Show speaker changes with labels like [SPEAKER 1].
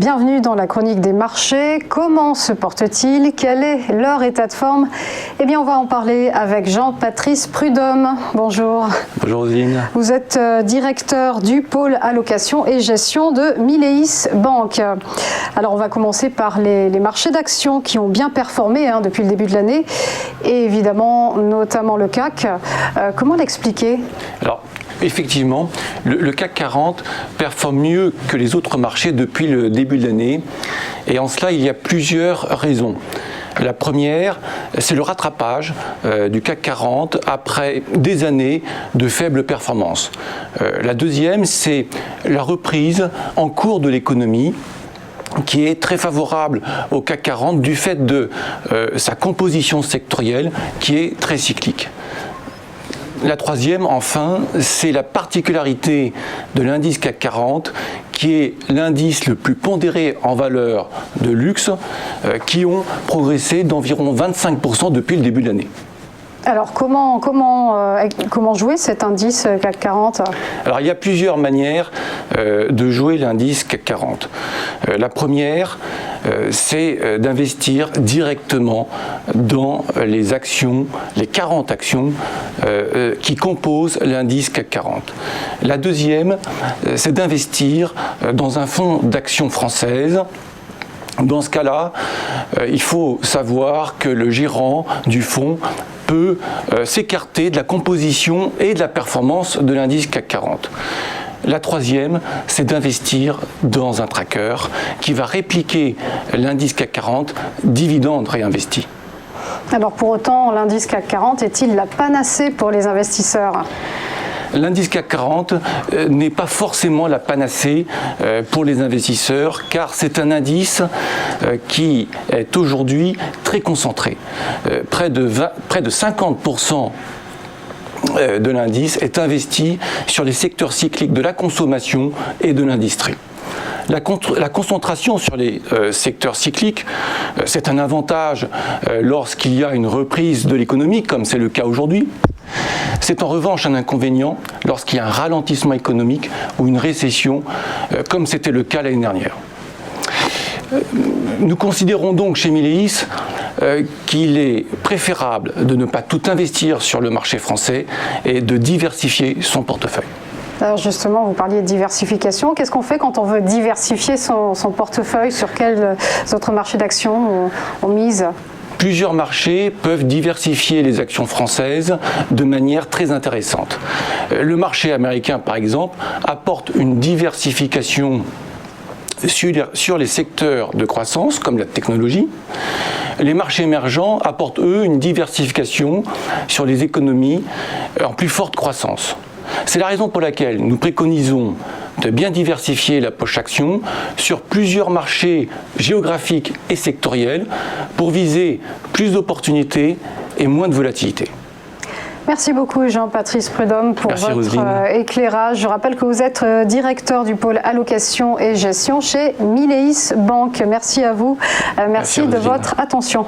[SPEAKER 1] Bienvenue dans la chronique des marchés. Comment se portent-ils? Quel est leur état de forme? Eh bien, on va en parler avec Jean-Patrice Prudhomme. Bonjour.
[SPEAKER 2] Bonjour Roselyne.
[SPEAKER 1] Vous êtes directeur du pôle allocation et gestion de Mileis Banque. Alors, on va commencer par les marchés d'actions qui ont bien performé depuis le début de l'année et évidemment, notamment le CAC. Comment l'expliquer?
[SPEAKER 2] Alors, effectivement, le CAC 40 performe mieux que les autres marchés depuis le début de l'année. Et en cela, il y a plusieurs raisons. La première, c'est le rattrapage du CAC 40 après des années de faible performance. La deuxième, c'est la reprise en cours de l'économie, qui est très favorable au CAC 40 du fait de sa composition sectorielle qui est très cyclique. La troisième, enfin, c'est la particularité de l'indice CAC 40, qui est l'indice le plus pondéré en valeur de luxe, qui ont progressé d'environ 25% depuis le début de l'année.
[SPEAKER 1] Alors, comment jouer cet indice CAC 40 ?
[SPEAKER 2] Alors, il y a plusieurs manières de jouer l'indice CAC 40. La première, c'est d'investir directement dans les actions, les 40 actions qui composent l'indice CAC 40. La deuxième, c'est d'investir dans un fonds d'actions françaises. Dans ce cas-là, il faut savoir que le gérant du fonds peut s'écarter de la composition et de la performance de l'indice CAC 40. La troisième, c'est d'investir dans un tracker qui va répliquer l'indice CAC 40, dividende réinvesti.
[SPEAKER 1] Alors pour autant, l'indice CAC 40 est-il la panacée pour les investisseurs ?
[SPEAKER 2] L'indice CAC 40 n'est pas forcément la panacée pour les investisseurs, car c'est un indice qui est aujourd'hui très concentré. Près de 50% de l'indice est investi sur les secteurs cycliques de la consommation et de l'industrie. La concentration sur les secteurs cycliques, c'est un avantage lorsqu'il y a une reprise de l'économie, comme c'est le cas aujourd'hui. C'est en revanche un inconvénient lorsqu'il y a un ralentissement économique ou une récession, comme c'était le cas l'année dernière. Nous considérons donc chez Mileis qu'il est préférable de ne pas tout investir sur le marché français et de diversifier son portefeuille.
[SPEAKER 1] Alors justement, vous parliez de diversification. Qu'est-ce qu'on fait quand on veut diversifier son portefeuille? Sur quels autres marchés d'actions on mise?
[SPEAKER 2] Plusieurs marchés peuvent diversifier les actions françaises de manière très intéressante. Le marché américain, par exemple, apporte une diversification sur les secteurs de croissance, comme la technologie. Les marchés émergents apportent, eux, une diversification sur les économies en plus forte croissance. C'est la raison pour laquelle nous préconisons de bien diversifier la poche action sur plusieurs marchés géographiques et sectoriels pour viser plus d'opportunités et moins de volatilité.
[SPEAKER 1] Merci beaucoup Jean-Patrice Prudhomme pour votre éclairage. Je rappelle que vous êtes directeur du pôle allocation et gestion chez Mileis Banque. Merci à vous. Merci de votre attention.